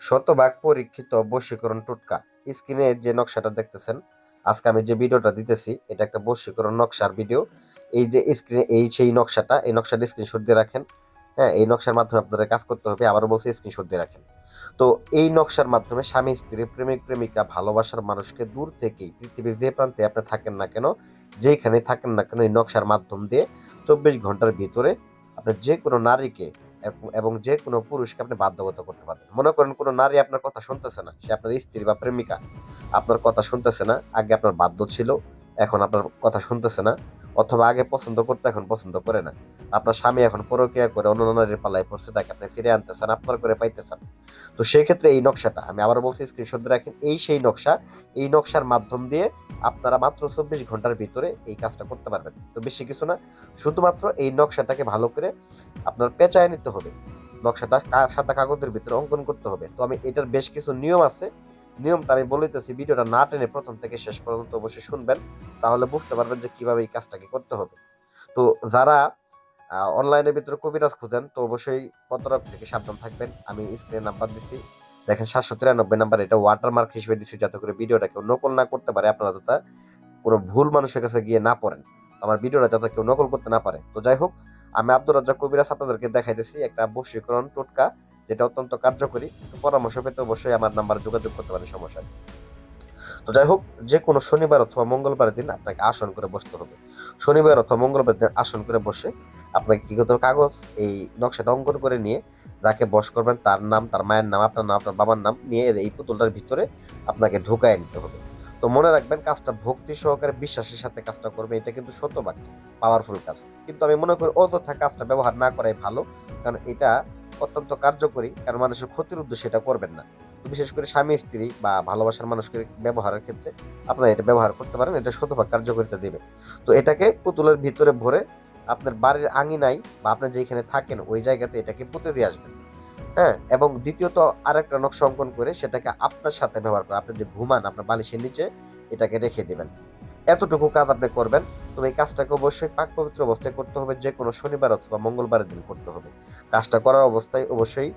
শতভাগ পরীক্ষিত বশীকরণ টোটকা। স্ক্রিনে যে নকশাটা দেখতেছেন, আজকে আমি যে ভিডিওটা দিতেছি এটা একটা বশীকরণ নকশার ভিডিও। এই যে স্ক্রিনে সেই নকশাটা, এই নকশাটা স্ক্রিনশট দিয়ে রাখেন। হ্যাঁ, এই নকশার মাধ্যমে আপনাদের কাজ করতে হবে, আবারও বলছি স্ক্রিনশট দিয়ে রাখেন। তো এই নকশার মাধ্যমে স্বামী স্ত্রী, প্রেমিক প্রেমিকা, ভালোবাসার মানুষকে দূর থেকেই পৃথিবীর যে প্রান্তে আপনি থাকেন না কেন, যেখানে থাকেন না কেন, এই নকশার মাধ্যম দিয়ে 24 ঘন্টার ভিতরে আপনি যে কোনো নারীকে এবং যে কোনো পুরুষকে আপনি বাধ্যগত করতে পারবেন। মনে করেন কোনো নারী আপনার কথা শুনতেছে না, সে আপনার স্ত্রী বা প্রেমিকা আপনার কথা শুনতেছে না, আগে আপনার বাধ্য ছিল, এখন আপনার কথা শুনতেছে না, অথবা আগে পছন্দ করতে এখন পছন্দ করে না, আপনার স্বামী এখন পরকীয়া করে অন্য নারীর পাল্লায় পড়ছে, তাকে আপনি ফিরে আনতে চান, আপনার করে পাইতে চান। তো সেই ক্ষেত্রে এই নকশাটা আমি আবার বলছি, স্ক্রিনশট দিয়ে রাখেন। সেই নকশা, এই নকশার মাধ্যম দিয়ে আপনারা মাত্র 24 ঘন্টার ভিতরে এই কাজটা করতে পারবেন। তো বেশি কিছু না, শুধুমাত্র এই নকশাটাকে ভালো করে আপনার পেঁচায় নিতে হবে, নকশাটা সাদা কাগজের ভিতরে অঙ্কন করতে হবে। তো আমি এটার বেশ কিছু নিয়ম আছে, নিয়মটা আমি বলিতেছি, ভিডিওটা না টেনে প্রথম থেকে শেষ পর্যন্ত অবশ্যই শুনবেন, তাহলে বুঝতে পারবেন যে কিভাবে এই কাজটাকে করতে হবে। তো যারা অনলাইনের ভিতরে কবিরাজ খুঁজেন, তো অবশ্যই প্রতারক থেকে সাবধান থাকবেন। আমি স্ক্রিনে নাম্বার দিচ্ছি, দেখেন 793 নাম্বার, এটা ওয়াটারমার্ক হিসেবে দিচ্ছি যাতে করে ভিডিওটা কেউ নকল না করতে পারে, আপনারা যাতে কোনো ভুল মানুষের কাছে গিয়ে না পড়েন, আমার ভিডিওটা যাতে কেউ নকল করতে না পারে। তো যাই হোক, আমি আব্দুর রাজ্জাক কবিরাজ আপনাদেরকে দেখাইতেছি একটা বশীকরণ টোটকা, যেটা অত্যন্ত কার্যকরী। তো পরামর্শ পেতে অবশ্যই আমার নাম্বারে যোগাযোগ করতে পারেন, সমস্যা নেই। তো যাই হোক, যে কোনো শনিবার অথবা মঙ্গলবার দিন আপনাকে আসন করে বসতে হবে। শনিবার অথবা মঙ্গলবার দিন আসন করে বসে আপনাকে কি করতে হবে, কাগজ এই নকশাটা অঙ্কন করে নিয়ে যাকে বশ করবেন তার নাম, তার মায়ের নাম, আপনার নাম, আপনার বাবার নাম নিয়ে এই পুতুলটার ভিতরে আপনাকে ঢুকায় নিতে হবে। তো মনে রাখবেন, কাজটা ভক্তি সহকারে বিশ্বাসের সাথে কাজটা করবে, এটা কিন্তু শতভাগ পাওয়ারফুল কাজ। কিন্তু আমি মনে করি অযথা কাজটা ব্যবহার না করাই ভালো, কারণ এটা অত্যন্ত কার্যকরী, কারণ মানুষের ক্ষতির উদ্দেশ্যে এটা করবেন না। বিশেষ করে স্বামী স্ত্রী বা ভালোবাসার মানুষকে ব্যবহারের ক্ষেত্রে আপনারা এটা ব্যবহার করতে পারেন, এটা শতভাগ কার্যকারিতা দেবে। তো এটাকে পুতুলের ভিতরে ভরে আপনার বাড়ির আঙিনায় বা আপনি যেখানে থাকেন ওই জায়গাতে এটাকে পুঁতে দিয়ে আসবেন। হ্যাঁ, এবং দ্বিতীয়ত আরেকটা নকশা অঙ্কন করে সেটাকে আপনার সাথে ব্যবহার করে, আপনি যে ঘুমান আপনার বালিশের নিচে এটাকে রেখে দেবেন। এতটুকু কাজ আপনি করবেন। তবে এই কাজটাকে অবশ্যই পাক পবিত্র অবস্থায় করতে হবে, যে কোনো শনিবার অথবা মঙ্গলবারের দিন করতে হবে। কাজটা করার অবস্থায় অবশ্যই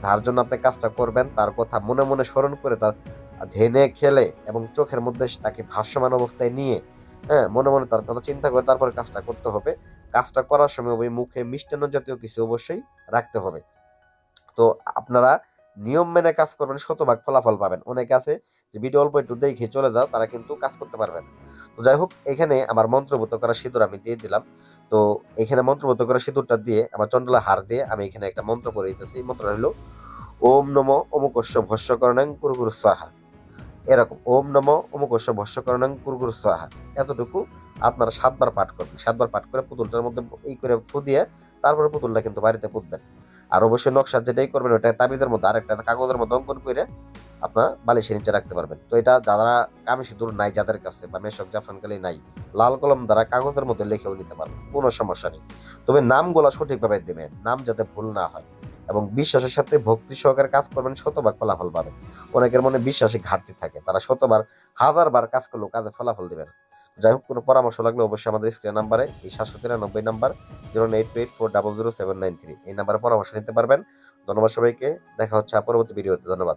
যার জন্য আপনি কাজটা করবেন তার কথা মনে মনে স্মরণ করে, তার ধ্যানে খেলে এবং চোখের মধ্যে তাকে ভাসমান অবস্থায় নিয়ে, হ্যাঁ, মনে মনে তার কথা চিন্তা করে তারপরে কাজটা করতে হবে। কাজটা করার সময় ওই মুখে মিষ্টান্ন জাতীয় কিছু অবশ্যই রাখতে হবে। তো আপনারা নিয়ম মেনে কাজ করবেন, শতভাগ ফলাফল পাবেন। অনেকে আছে যে ভিডিও অল্প একটু দেখে চলে যাও, তারা কিন্তু কাজ করতে পারবেন। তো যাই হোক, এখানে আমার মন্ত্রভূত করা সিঁদুর আমি দিয়ে দিলাম। তো এখানে মন্ত্রভূত করা সিঁদুরটা দিয়ে আমার চন্ডলা হার দিয়ে আমি এখানে একটা মন্ত্র পড়ে দিতেছি। মন্ত্রটা হলো ওম নমো অমুকস্য ভস্যকরণং কুরুগুরু স্বাহা। এরকম ওম নমো অমুকস্য ভস্যকরণং কুরুগুরু স্বাহা, এতটুকু আপনারা 7 বার পাঠ করবেন। 7 বার পাঠ করে পুতুলটার মধ্যে এই করে ফু দিয়ে তারপরে পুতুলটা কিন্তু বাড়িতে পুঁতবেন। আর অবশ্যই নকশা যেটাই করবেন ওটা তাবিজের মধ্যে আরেকটা কাগজের মধ্যে অঙ্কন করে আপনার বালিশের নিচে রাখতে পারবেন। তো এটা যারা কামি সিঁদুর নাই যাদের কাছে, বা মেশক জাফরানকালি নাই, লাল কলম দ্বারা কাগজের মধ্যে লিখেও নিতে পারবেন, কোনো সমস্যা নেই। তবে নামগুলা সঠিকভাবে দেবেন, নাম যাতে ভুল না হয়, এবং বিশ্বাসের সাথে ভক্তি সহকারে কাজ করবেন, শতভাগ ফলাফল পাবেন। অনেকের মনে বিশ্বাসে ঘাটতি থাকে, তারা শতবার 1000 বার কাজ করলেও কাজে ফলাফল দিবে না। যাই হোক, কোনো পরামর্শ লাগলে অবশ্যই আমাদের স্ক্রিন নাম্বারে, এই 793 নাম্বার 08284007993, এই নাম্বারে পরামর্শ নিতে পারবেন। ধন্যবাদ সবাইকে, দেখা হচ্ছে পরবর্তী ভিডিওতে। ধন্যবাদ।